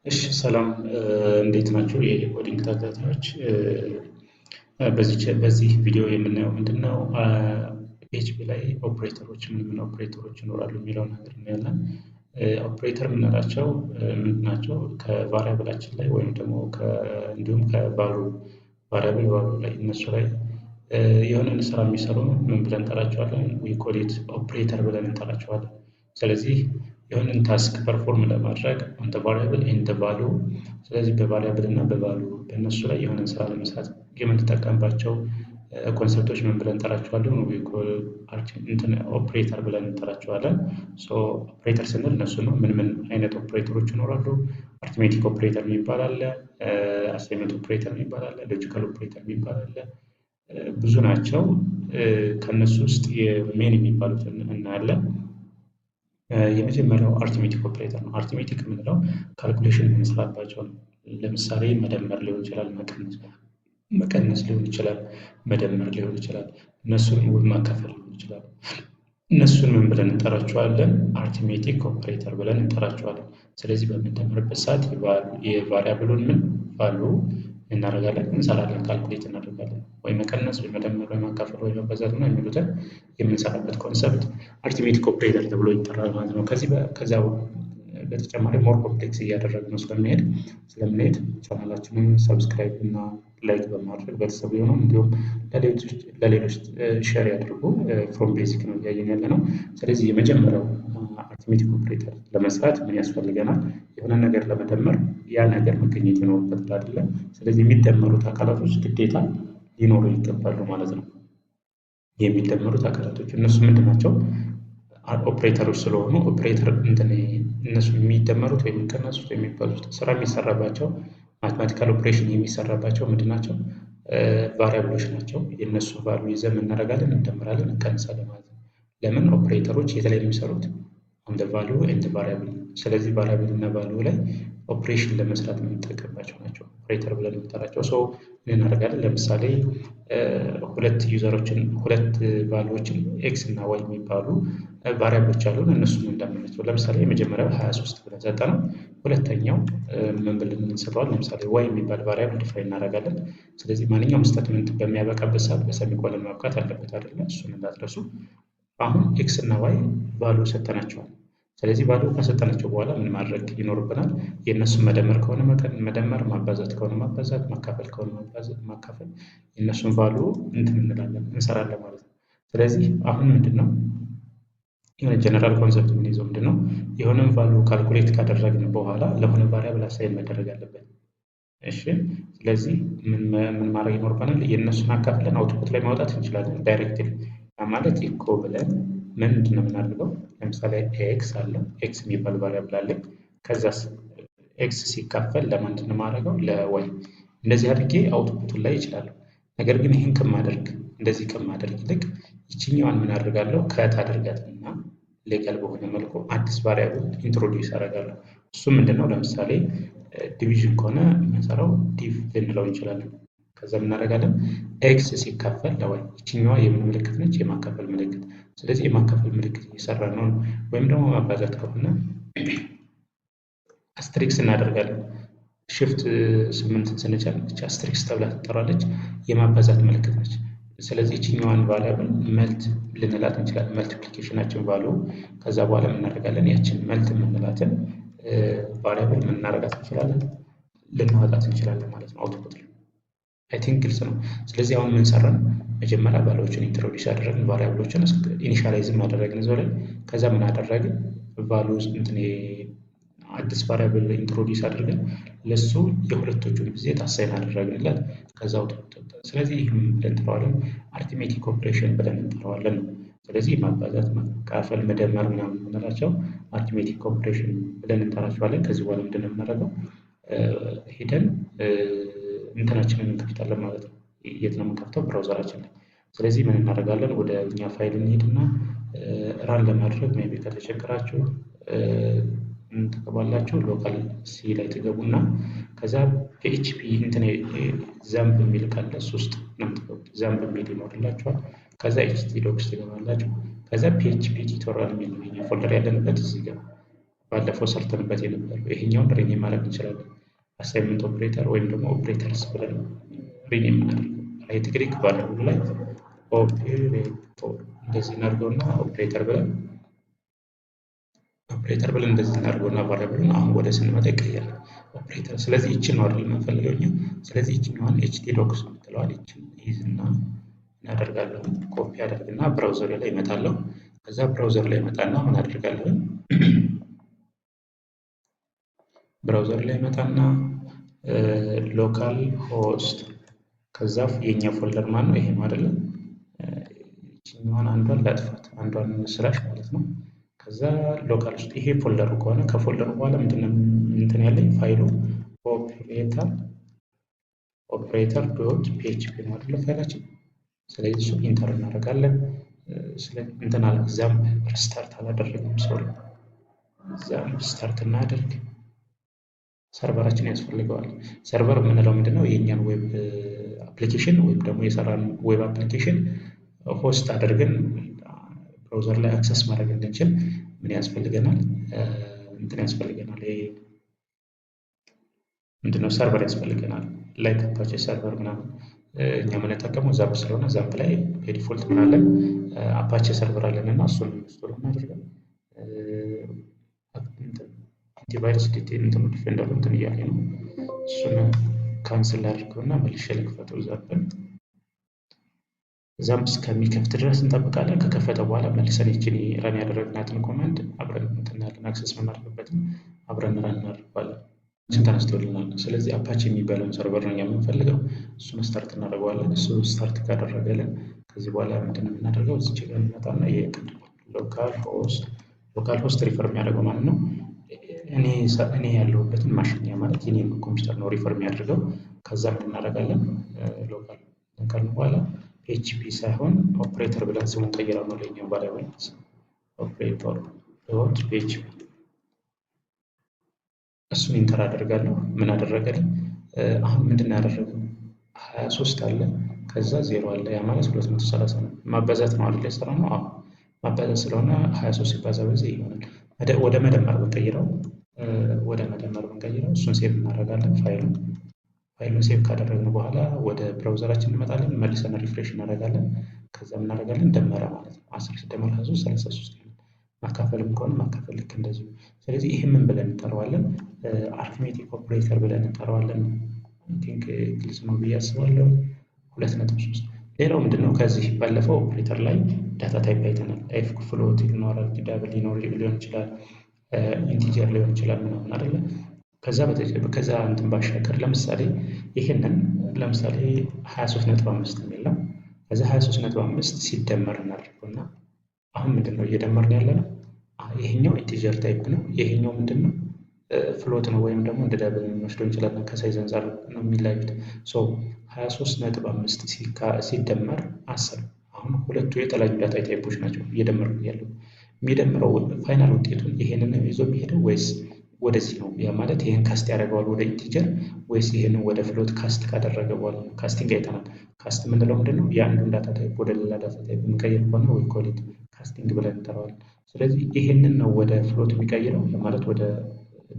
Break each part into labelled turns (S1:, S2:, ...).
S1: እሺ ሰላም እንዴት ናችሁ የኮዲንግ ተከታታዮች? በዚህ ቪዲዮ የምናየው ምንድነው ፒኤችፒ ላይ ኦፕሬተሮች ምን ኦፕሬተሮች ይኖራሉ የሚለውን ነገር እናያለን። ኦፕሬተር የምንላቸው ምንድን ናቸው? ከቫሪያብላችን ላይ ወይም ደግሞ እንዲሁም ቫሪያብል ቫሉ ላይ እነሱ ላይ የሆነን ስራ የሚሰሩ ምን ብለን እንጠራቸዋለን? ዊ ኮል ኢት ኦፕሬተር ብለን እንጠራቸዋለን። ስለዚህ የሆነን ታስክ ፐርፎርም ለማድረግ ኦን ዘ ቫሪያብል ኤንድ ዘ ቫሉ፣ ስለዚህ በቫሪያብል እና በቫሉ በእነሱ ላይ የሆነን ስራ ለመስራት የምንጠቀምባቸው ኮንሰፕቶች ምን ብለን እንጠራቸዋለን? ኦፕሬተር ብለን እንጠራቸዋለን። ኦፕሬተር ስንል እነሱ ነው። ምን አይነት ኦፕሬተሮች ይኖራሉ? አርትሜቲክ ኦፕሬተር የሚባል አለ፣ አሳይመንት ኦፕሬተር የሚባል አለ፣ ሎጂካል ኦፕሬተር የሚባል አለ። ብዙ ናቸው። ከእነሱ ውስጥ የሜን የሚባሉትን እናያለን። የመጀመሪያው አርትሜቲክ ኦፕሬተር ነው። አርትሜቲክ የምንለው ካልኩሌሽን የምንሰራባቸው ነው። ለምሳሌ መደመር ሊሆን ይችላል፣ መቀነስ ሊሆን ይችላል፣ መደመር ሊሆን ይችላል፣ እነሱን ውብ ማካፈል ሊሆን ይችላል። እነሱን ምን ብለን እንጠራቸዋለን? አርትሜቲክ ኦፕሬተር ብለን እንጠራቸዋለን። ስለዚህ በምንደምርበት ሰዓት የቫሪያብሉን ቫሉ እናደርጋለን፣ እንሰራለን፣ ካልኩሌት እናደርጋለን። ወይ መቀነስ ወይ መደመር ወይ ማካፈል ወይ መባዛት ነው የሚሉትን የምንሰራበት ኮንሰፕት አርትሜቲክ ኦፕሬተር ተብሎ ይጠራል ማለት ነው። ከዚያ በተጨማሪ ሞር ኮምፕሌክስ እያደረግነው ስለምንሄድ ቻናላችንን ሰብስክራይብ እና ላይክ በማድረግ ቤተሰብ የሆኑ እንዲሁም ለሌሎች ሼር ያድርጉ። ፍሮም ቤዚክ ነው እያየን ያለ ነው። ስለዚህ የመጀመሪያው አርትሜቲክ ኦፕሬተር ለመስራት ምን ያስፈልገናል? የሆነ ነገር ለመደመር ያ ነገር መገኘት ይኖርበታል አይደለም? ስለዚህ የሚደመሩት አካላቶች ግዴታ ሊኖሩ ይገባሉ ማለት ነው። የሚደመሩት አካላቶች እነሱ ምንድን ናቸው? ኦፕሬተሮች ስለሆኑ ኦፕሬተር እነሱ የሚደመሩት ወይም የሚቀነሱት ወይም የሚባዙት ስራ የሚሰራባቸው ማትማቲካል ኦፕሬሽን የሚሰራባቸው ምንድን ናቸው? ቫሪያብሎች ናቸው። የእነሱ ቫሉ ይዘን እናደርጋለን፣ እንደምራለን፣ እንቀንሳለን ማለት ነው። ለምን? ኦፕሬተሮች የተለያዩ የሚሰሩት ኦን ዘ ቫሉ ኤንድ ቫሪያብል። ስለዚህ ቫሪያብል እና ቫሉ ላይ ኦፕሬሽን ለመስራት የምንጠቀምባቸው ናቸው ኦፕሬተር ብለን የምንጠራቸው። ሰው ምን እናደርጋለን? ለምሳሌ ሁለት ቫሉዎችን ኤክስ እና ዋይ የሚባሉ ቫሪያብሎች አሉን። እነሱን እንደምናቸው ለምሳሌ የመጀመሪያው 23 ብለን ሰጠነው። ሁለተኛው ምን ብለን እንሰጠዋለን? ለምሳሌ ዋይ የሚባል ቫሪያብል ዲፋይን እናደርጋለን። ስለዚህ ማንኛውም ስቴትመንት በሚያበቃበት ሰዓት በሰሚኮለን ማብቃት አለበት አይደለ? እሱን እንዳትረሱ። አሁን ኤክስ እና ዋይ ቫሉ ሰጠናቸዋል። ስለዚህ ቫሉ ከሰጠናቸው በኋላ ምን ማድረግ ይኖርብናል? የእነሱን መደመር ከሆነ መደመር፣ ማባዛት ከሆነ ማባዛት፣ ማካፈል ከሆነ ማካፈል፣ የእነሱን ቫሉ እንሰራለን ማለት ነው። ስለዚህ አሁን ምንድን ነው የሆነ ጀነራል ኮንሰፕት የምንይዘው ምንድን ነው? የሆነን ቫሉ ካልኩሌት ካደረግን በኋላ ለሆነ ቫሪያብል አሳይን መደረግ አለበት። እሺ፣ ስለዚህ ምን ማድረግ ይኖርብናል? የእነሱን አካፍለን አውትፑት ላይ ማውጣት እንችላለን ዳይሬክትሊ። ማለት ኢኮ ብለን ምንድን ነው የምናደርገው? ለምሳሌ ኤክስ አለ፣ ኤክስ የሚባል ቫሪያብል አለ። ከዛ ኤክስ ሲካፈል ለምንድን ነው የማደርገው? ለዋይ። እንደዚህ አድርጌ አውትፑቱን ላይ ይችላለሁ። ነገር ግን ይህን እንደዚህ ከማደርግ ይልቅ ይችኛዋን ምን አደርጋለሁ? ከት አደርጋትና ሌጋል በሆነ መልኩ አዲስ ቫሪያብል ኢንትሮዲውስ አደርጋለሁ። እሱ ምንድነው? ለምሳሌ ዲቪዥን ከሆነ የምንሰራው ዲቭ ልንለው እንችላለን። ከዛ እናደርጋለን ኤክስ ሲካፈል ለዋይ። ይችኛዋ የምን ምልክት ነች? የማካፈል ምልክት። ስለዚህ የማካፈል ምልክት እየሰራ ነው። ወይም ደግሞ ማባዛት ከሆነ አስትሪክስ እናደርጋለን። ሽፍት 8 ስንጫን አስትሪክስ ተብላ ትጠራለች። የማባዛት ምልክት ነች። ስለዚህ ይችኛዋን ቫሪያብል መልት ልንላት እንችላለን። መልቲፕሊኬሽናችን ቫሉ። ከዛ በኋላ እናደርጋለን ያችን መልት የምንላትን ቫሪያብል ምን እናደርጋት እንችላለን? ልናወጣት እንችላለን ማለት ነው አውትፑት ላይ። አይ ቲንክ ግልጽ ነው። ስለዚህ አሁን ምን ሰራን? መጀመሪያ ቫሉዎችን ኢንትሮዲውስ አደረግን፣ ቫሪያብሎችን ኢኒሻላይዝ አደረግን እዛው ላይ። ከዛ ምን አደረግን? ቫሉ አዲስ ቫሪያብል ኢንትሮዲውስ አድርገን ለሱ የሁለቶቹን ብዜት አሳይን አደረግንለት። ከዛ አውትፑት ወጣ። ስለዚህ ይህም ብለን እንጠራዋለን አርትሜቲክ ኦፕሬሽን ብለን እንጠራዋለን። ስለዚህ ማባዛት፣ ማካፈል፣ መደመር ምናምን የምንላቸው አርትሜቲክ ኦፕሬሽን ብለን እንጠራቸዋለን። ከዚህ በኋላ ምንድን ነው የምናደርገው? ሄደን እንትናችንን እንከፍታለን ማለት ነው። የት ነው የምንከፍተው? ብራውዘራችን ላይ። ስለዚህ ምን እናደርጋለን? ወደ እኛ ፋይል እንሄድና ራን ለማድረግ ሜይ ቢ ከተቸገራችሁ ትገባላችሁ። ሎካል ሲ ላይ ትገቡና ከዛ ፒኤችፒ ዛምፕ የሚል ካለ እሱ ውስጥ ነው የምትገቡት። ዛምፕ የሚል ይኖርላችኋል። ከዛ ኤችቲ ዶክስ ትገባላችሁ። ከዛ ፒኤችፒ ቱቶሪያል የሚል ነው ፎልደር ያለንበት እዚህ ጋር ባለፈው ሰርተንበት የነበረው ይሄኛውን ሪኔም ማድረግ እንችላለን። አሳይመንት ኦፕሬተር ወይም ደግሞ ኦፕሬተርስ ብለን ሪኔም እናደርገው። ራይት ክሊክ ቫሪያብሉ ላይ ኦፕሬተር እንደዚህ እናድርገውና ኦፕሬተር ብለን እንደዚህ እናድርገውና ቫሪያብሉን አሁን ወደ ስንመጣ ይቀየራል ኦፕሬተር። ስለዚህ ይችን ነው አይደል የምንፈልገው እኛ። ስለዚህ ይችኛዋን htdocs የምትለዋል ይችን ይዝና እናደርጋለሁ ኮፒ አደርግና ብራውዘር ላይ እመጣለሁ። ከዛ ብራውዘር ላይ እመጣና ምን አደርጋለሁ ብራውዘር ላይ እመጣና ሎካል ሆስት ከዛ የኛ ፎልደር ማን ነው? ይሄ ነው አይደለ? ይችኛዋን አንዷን ላጥፋት አንዷን ስላሽ ማለት ነው። ከዛ ሎካል ውስጥ ይሄ ፎልደሩ ከሆነ ከፎልደሩ በኋላ ምንድነው እንትን ያለኝ ፋይሉ ኦፕሬተር ዶት ፒኤችፒ ነው አይደለ ፋይላችን። ስለዚህ እሱ ኢንተር እናደርጋለን። እንትን አለ እዛም ሪስታርት አላደረግም ሶሪ። እዛም ስታርት እናደርግ ሰርቨራችን ያስፈልገዋል። ሰርቨር የምንለው ምንድነው? የኛን ዌብ አፕሊኬሽን ወይም ደግሞ የሰራን ዌብ አፕሊኬሽን ሆስት አድርገን ብራውዘር ላይ አክሰስ ማድረግ እንድንችል ምን ያስፈልገናል? እንትን ያስፈልገናል። ይሄ ምንድነው? ሰርቨር ያስፈልገናል። ላይክ አፓቼ ሰርቨር ምናምን እኛ የምንጠቀመው ዛምፕ ስለሆነ ዛምፕ ላይ በዲፎልት ምን አለን? አፓቼ ሰርቨር አለን እና እሱን ኢንስቶል እናደርጋለን። አንቲቫይረስ ዲፌንደሩ እንትን እያለ ነው። እሱን ካንስል አድርገውና መልሼ ልክፈተው ዛምፕን። ዛምፕ እስከሚከፍት ድረስ እንጠብቃለን። ከከፈተ በኋላ መልሰን ይችን ረን ያደረግናትን ኮማንድ አብረን እንትናለን አክሰስ የምናደርግበትን አብረን ረን እናደርገዋለን። ተነስቶልናል። ስለዚህ አፓቼ የሚባለውን ሰርቨር ነው የምንፈልገው። እሱን ስታርት እናደርገዋለን። እሱ ስታርት ካደረገልን ከዚህ በኋላ ምንድነው የምናደርገው? እዚህ ጋር እንመጣና የቅድም ሎካል ሆስት ሪፈር የሚያደርገው ማለት ነው እኔ ያለሁበትን ማሽን ማለት የኔ ኮምፒውተር ነው ሪፈር የሚያደርገው። ከዛ ምን እናደርጋለን? ሎካል ካልን በኋላ ፒኤችፒ ሳይሆን ኦፕሬተር ብለን ስሙን ቀይረው ነው ለኛው ባላዊ ኦፕሬተር ዶት ፒኤችፒ እሱን ኢንተር አደርጋለሁ። ምን አደረገልኝ? አሁን ምንድን ያደረገው 23 አለ ከዛ 0 አለ። ያ ማለት 230 ነው። ማባዛት ነው አይደል የሰራነው? አዎ ማባዛት ስለሆነ 23 ሲባዛ በዚህ ይሆናል። ወደ መደመር ብንቀይረው እሱን ሴቭ እናደርጋለን። ፋይሉን ሴቭ ካደረግን በኋላ ወደ ብራውዘራችን እንመጣለን። መልሰን ሪፍሬሽ እናደርጋለን። ከዛ ምን እናደርጋለን? ደመረ ማለት ነው 10 ሲደመር 23 33 ይሆናል። ማካፈልም ከሆነ ማካፈል ልክ እንደዚሁ። ስለዚህ ይሄ ምን ብለን እንጠራዋለን? አርትሜቲክ ኦፕሬተር ብለን እንጠራዋለን። ቲንክ ግልጽ ነው ብዬ አስባለሁ። 2.3 ሌላው ምንድነው? ከዚህ ባለፈው ኦፕሬተር ላይ ዳታ ታይፕ አይተናል። ኤፍ ፍሎት ይኖራል፣ ዳብል ሊሆን ይችላል፣ ኢንቲጀር ሊሆን ይችላል ምናምን አይደለ? ከዛ እንትን ባሻገር ለምሳሌ ይሄንን ለምሳሌ 23.5 የሚል ነው። ከዛ 23.5 ሲደመር እናድርገውና አሁን ምንድነው እየደመርን ያለ ነው? ይሄኛው ኢንቲጀር ታይፕ ነው። ይሄኛው ምንድነው? ፍሎት ነው ወይም ደግሞ እንደ ዳብል እንወስደው እንችላለን። ከሳይዝ አንፃር ነው የሚለያዩት። 23.5 ሲደመር 10 አሁን ሁለቱ የተለያዩ ዳታ ታይፖች ናቸው። እየደመሩ ያለው የሚደምረው ፋይናል ውጤቱን ይሄንን ይዞ የሚሄደው ወይስ ወደዚህ ነው? ያ ማለት ይሄን ካስት ያደርገዋል ወደ ኢንቲጀር ወይስ ይሄንን ወደ ፍሎት ካስት ካደረገ በኋላ ነው? ካስቲንግ አይተናል። ካስት የምንለው ምንድነው? የአንዱን ዳታ ታይፕ ወደ ሌላ ዳታ ታይፕ የምንቀይር ከሆነ ወይ ኮሊት ካስቲንግ ብለን እንጠራዋለን። ስለዚህ ይሄንን ነው ወደ ፍሎት የሚቀይረው ማለት ወደ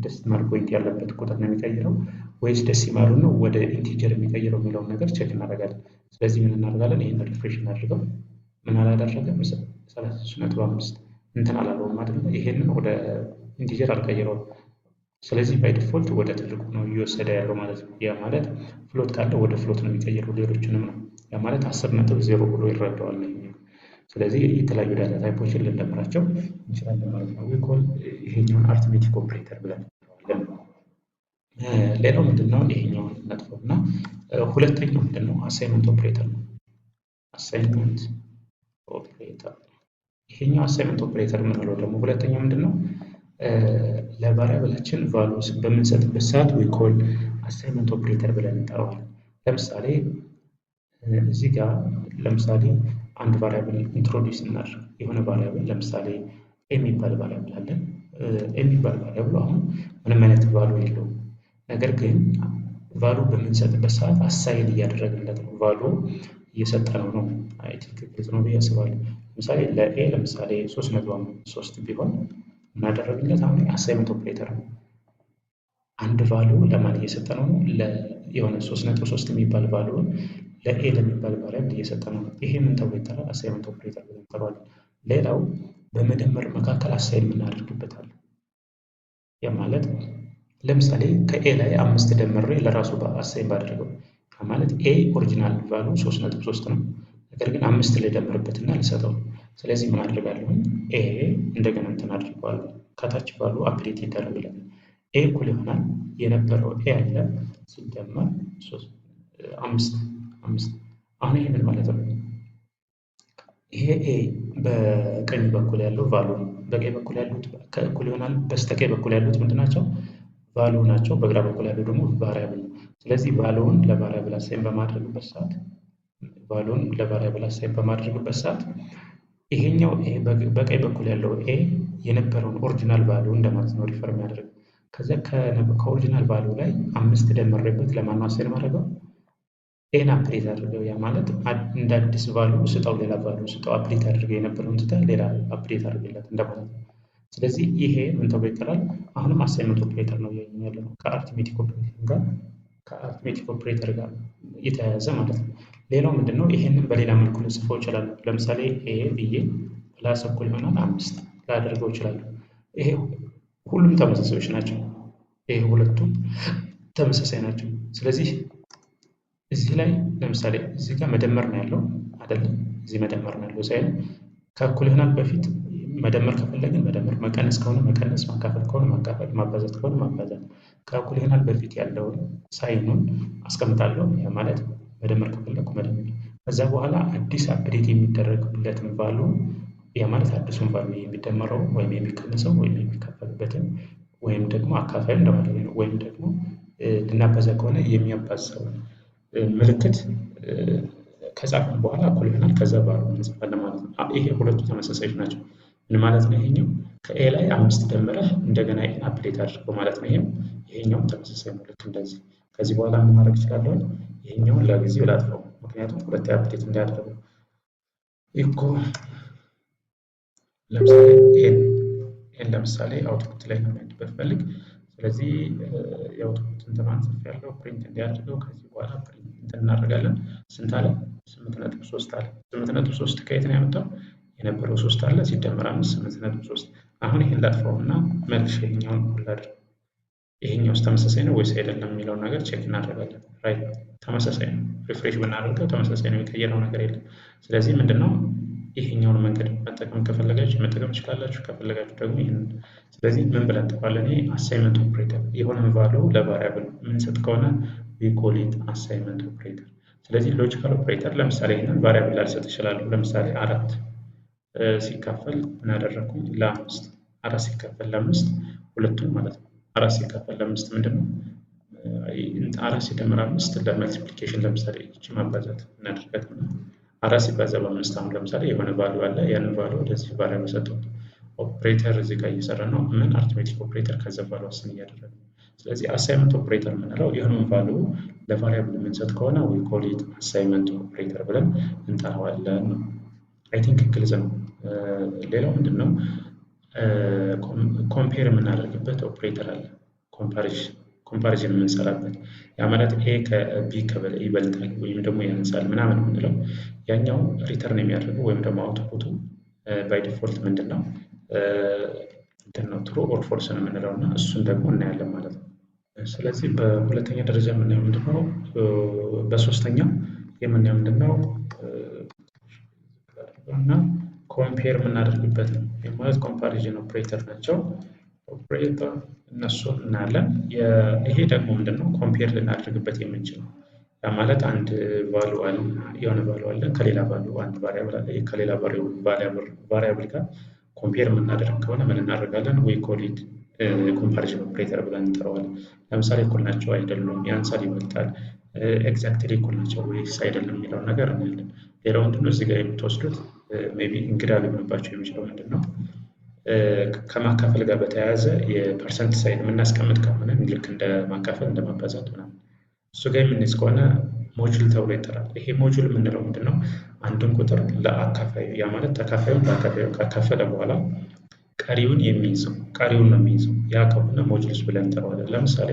S1: ዴሲማል ፖይንት ያለበት ቁጥር ነው የሚቀይረው ወይስ ዴሲማሉ ነው ወደ ኢንቲጀር የሚቀይረው የሚለውን ነገር ቼክ እናደርጋለን። ስለዚህ ምን እናደርጋለን? ይሄን ሪፍሬሽ እናድርገው። ምን አላደረገም? 33.5 እንትን አላለውም አይደለ? ይሄንን ወደ ኢንቲጀር አልቀይረውም። ስለዚህ ባይ ዲፎልት ወደ ትልቁ ነው እየወሰደ ያለው ማለት ነው። ያ ማለት ፍሎት ካለ ወደ ፍሎት ነው የሚቀይረው ሌሎችንም ነው። ያ ማለት 10.0 ብሎ ይረዳዋል ነው። ስለዚህ የተለያዩ ዳታ ታይፖችን ልንደምራቸው እንችላለን ማለት ነው። ዊኮል ይሄኛውን አርትሜቲክ ኦፕሬተር ብለን እንጠራዋለን። ሌላው ምንድነው? ይሄኛውን ነጥፈው እና ሁለተኛው ምንድነው? አሳይመንት ኦፕሬተር ነው። አሳይመንት ኦፕሬተር ይሄኛው አሳይመንት ኦፕሬተር የምንለው ደግሞ ሁለተኛው ምንድነው? ለቫሪያብላችን ቫሉስ በምንሰጥበት ሰዓት ዊኮል አሳይመንት ኦፕሬተር ብለን እንጠራዋለን። ለምሳሌ እዚህ ጋር ለምሳሌ አንድ ቫሪያብል ኢንትሮዲውስ እናድርግ። የሆነ ቫሪያብል ለምሳሌ የሚባል ቫሪያብል አለን። የሚባል ቫሪያብል አሁን ምንም አይነት ቫሉ የለውም። ነገር ግን ቫሉ በምንሰጥበት ሰዓት አሳይን እያደረግንለት ነው። ቫሉ እየሰጠነው ነው። አይ ቲንክ ግልጽ ነው ብዬ አስባለሁ። ለምሳሌ ለኤ ለምሳሌ 3.3 ቢሆን እናደረግለት አሁን አሳይመንት ኦፕሬተር ነው። አንድ ቫሉ ለማን እየሰጠ ነው? የሆነ 3.3 የሚባል ቫሉ ለኤ ለሚባል ቫሪያብል እየሰጠ ነው። ይሄ ምን ተብሎ ይጠራል? አሳይመንት ኦፕሬተር ብለን እንጠራዋለን። ሌላው በመደመር መካከል አሳይን የምናደርግበታለን። ያ ማለት ለምሳሌ ከኤ ላይ 5 ደምሬ ለራሱ አሳይን ባደረገው ማለት ኤ ኦሪጂናል ቫሉ 3.3 ነው። ነገር ግን 5 ልደምርበትና ልሰጠው። ስለዚህ ምን አድርጋለሁ? ኤ እንደገና እንትን አድርገዋለሁ። ከታች ቫሉ አፕዴት ይደረግለታል። ኤ እኩል ይሆናል የነበረው ኤ አለ ሲደመር 5። አሁን ይሄ ምን ማለት ነው? ይሄ ኤ በቀኝ በኩል ያለው ቫሉ ነው። በቀኝ በኩል ያሉት ከእኩል ይሆናል በስተቀኝ በኩል ያሉት ምንድን ናቸው? ቫሉ ናቸው። በግራ በኩል ያለው ደግሞ ቫሪያብል ነው። ስለዚህ ቫሉውን ለቫሪያብል አሳይን በማድረግበት ሰዓት ይሄኛው ኤ በቀኝ በኩል ያለው ኤ የነበረውን ኦሪጂናል ቫሉ እንደማለት ነው ሪፈር የሚያደርግ። ከዚያ ከኦሪጂናል ቫሉ ላይ 5 ደመሬበት ለማን አሳይን ማድረገው? ኤን አፕዴት አድርገው። ያ ማለት እንደ አዲስ ቫሉ ስጠው፣ ሌላ ቫሉ ስጠው። አፕዴት አድርገው የነበረውን ትተህ ሌላ አፕዴት አድርግለት እንደማለት ነው። ስለዚህ ይሄ ምን ተብሎ ይጠራል? አሁንም አሳይመንት ኦፕሬተር ነው እያየን ያለ ነው። ከአርትሜቲክ ኦፕሬተር ጋር የተያያዘ ማለት ነው። ሌላው ምንድን ነው? ይሄንን በሌላ መልኩ ልጽፈው እችላለሁ። ለምሳሌ ኤ ብዬ ፕላስ እኩል ይሆናል 5 ላደርገው እችላለሁ። ይሄ ሁሉም ተመሳሳዮች ናቸው። ይሄ ሁለቱም ተመሳሳይ ናቸው። ስለዚህ እዚህ ላይ ለምሳሌ እዚህ ጋር መደመር ነው ያለው አይደለም? እዚህ መደመር ነው ያለው ሳይሆን ከእኩል ይሆናል በፊት መደመር ከፈለግን መደመር፣ መቀነስ ከሆነ መቀነስ፣ ማካፈል ከሆነ ማካፈል፣ ማባዛት ከሆነ ማባዛት። ከእኩል ይሆናል በፊት ያለውን ሳይኑን አስቀምጣለሁ። ያ ማለት መደመር ከፈለግኩ መደመር። ከዛ በኋላ አዲስ አፕዴት የሚደረግለትን ቫሉ፣ ያ ማለት አዲሱን ቫሉ የሚደመረው ወይም የሚቀንሰው ወይም የሚካፈልበትን ወይም ደግሞ አካፋዩ እንደማለት ነው። ወይም ደግሞ ልናባዛ ከሆነ የሚያባዛው ምልክት ከጻፍን በኋላ እኩል ይሆናል ከዛ ቫሉ እንጽፋለን ማለት ነው። ይሄ ሁለቱ ተመሳሳዮች ናቸው። ምን ማለት ነው? ይሄኛው ከኤ ላይ 5 ደምረህ እንደገና ኤን አፕዴት አድርገው ማለት ነው። ይሄኛውም ተመሳሳይ ነው። ልክ እንደዚህ ከዚህ በኋላ ምን ማድረግ እችላለሁ? ይሄኛውን ለጊዜው ላጥፈው፣ ምክንያቱም ሁለት አፕዴት እንዳያደርገው እኮ። ለምሳሌ ኤን ለምሳሌ አውትፑት ላይ ነው ማየት ብፈልግ፣ ስለዚህ የአውትፑት እንትኗን ጽፌያለሁ ፕሪንት እንዲያደርገው። ከዚህ በኋላ ፕሪንት እንትን እናደርጋለን። ስንት አለ? 8.3 አለ። 8.3 ከየት ነው ያመጣው? የነበረው 3 አለ ሲደመር 5 8.3። አሁን ይሄን ላጥፋውና መልሼ ይሄኛውን ሁሉ አድርግ። ይሄኛውስ ተመሳሳይ ነው ወይስ አይደለም የሚለውን ነገር ቼክ እናደርጋለን። ራይት ተመሳሳይ ነው። ሪፍሬሽ ብናደርገው ተመሳሳይ ነው፣ የቀየረው ነገር የለም። ስለዚህ ምንድነው ይሄኛውን መንገድ መጠቀም ከፈለጋችሁ መጠቀም ትችላላችሁ፣ ከፈለጋችሁ ደግሞ ይሄንን። ስለዚህ ምን ብለን እንጠራዋለን? ይሄ አሳይመንት ኦፕሬተር። የሆነን ቫሉ ለቫሪያብል የምንሰጥ ከሆነ ዊ ኮል ኢት አሳይመንት ኦፕሬተር። ስለዚህ ሎጂካል ኦፕሬተር ለምሳሌ ይሄንን ቫሪያብል ላልሰጥ እችላለሁ። ለምሳሌ 4 ሲካፈል ምን አደረኩኝ? ለ5 4 ሲካፈል ለ5 ሁለቱን ማለት ነው። 4 ሲካፈል ለ5 ምንድነው? 4 ሲደመር 5 ለመልቲፕሊኬሽን ለምሳሌ እቺ ማባዛት እናደርጋት ነው። 4 ሲባዛ በ5 አሁን ለምሳሌ የሆነ ቫሉ አለ። ያንን ቫሉ ወደዚህ ቫሪያብል ሰጠሁት። ኦፕሬተር እዚህ ጋር እየሰራ ነው። ምን አርትሜቲክ ኦፕሬተር ከዛ ቫሉ አሳይን እያደረገ ነው። ስለዚህ አሳይመንት ኦፕሬተር የምንለው የሆነውን ቫሉ ለቫሪያብል የምንሰጥ ከሆነ ዊ ኮል ኢት አሳይመንት ኦፕሬተር ብለን እንጠራዋለን ነው። አይ ቲንክ ግልጽ ነው። ሌላው ምንድን ነው? ኮምፔር የምናደርግበት ኦፕሬተር አለ። ኮምፓሪዥን የምንሰራበት፣ ያ ማለት ኤ ከቢ ይበልጣል ወይም ደግሞ ያንሳል ምናምን የምንለው። ያኛው ሪተርን የሚያደርገው ወይም ደግሞ አውትፑቱ ባይ ዲፎልት ምንድን ነው ትሩ ኦር ፎልስ ነው የምንለው እና እሱን ደግሞ እናያለን ማለት ነው። ስለዚህ በሁለተኛ ደረጃ የምናየው ምንድን ነው? በሶስተኛ የምናየው ምንድን ነው? እና ኮምፔር የምናደርግበት ነው። ማለት ኮምፓሪዥን ኦፕሬተር ናቸው። ኦፕሬተር እነሱን እናያለን። ይሄ ደግሞ ምንድነው? ኮምፔር ልናደርግበት የምንችለው ያ ማለት አንድ ቫሉ አለ፣ የሆነ ቫሉ አለ ከሌላ ቫሉ፣ አንድ ቫሪያብል አለ ከሌላ ቫሪያብል ጋር ኮምፔር የምናደርግ ከሆነ ምን እናደርጋለን? ዊ ኮል ኢት ኮምፓሪዥን ኦፕሬተር ብለን እንጠራዋለን። ለምሳሌ እኩል ናቸው አይደሉም፣ ያንሳል ይበልጣል፣ ኤግዛክትሊ እኩል ናቸው ወይስ አይደለም የሚለውን ነገር እናያለን። ሌላው ምንድነው? እዚህ ጋር የምትወስዱት ሜይ ቢ እንግዳ ሊሆንባቸው የሚችለው ምንድነው? ከማካፈል ጋር በተያያዘ የፐርሰንት ሳይን የምናስቀምጥ ከሆነ ልክ እንደ ማካፈል እንደ ማባዛት ምናምን እሱ ጋር የምንይዝ ከሆነ ሞጁል ተብሎ ይጠራል። ይሄ ሞጁል የምንለው ምንድነው? አንድን ቁጥር ለአካፋዩ፣ ያ ማለት ተካፋዩን ለአካፋዩ ካካፈለ በኋላ ቀሪውን የሚይዘው ቀሪውን ነው የሚይዘው። ያ ከሆነ ሞጁሉስ ብለን እንጠራዋለን። ለምሳሌ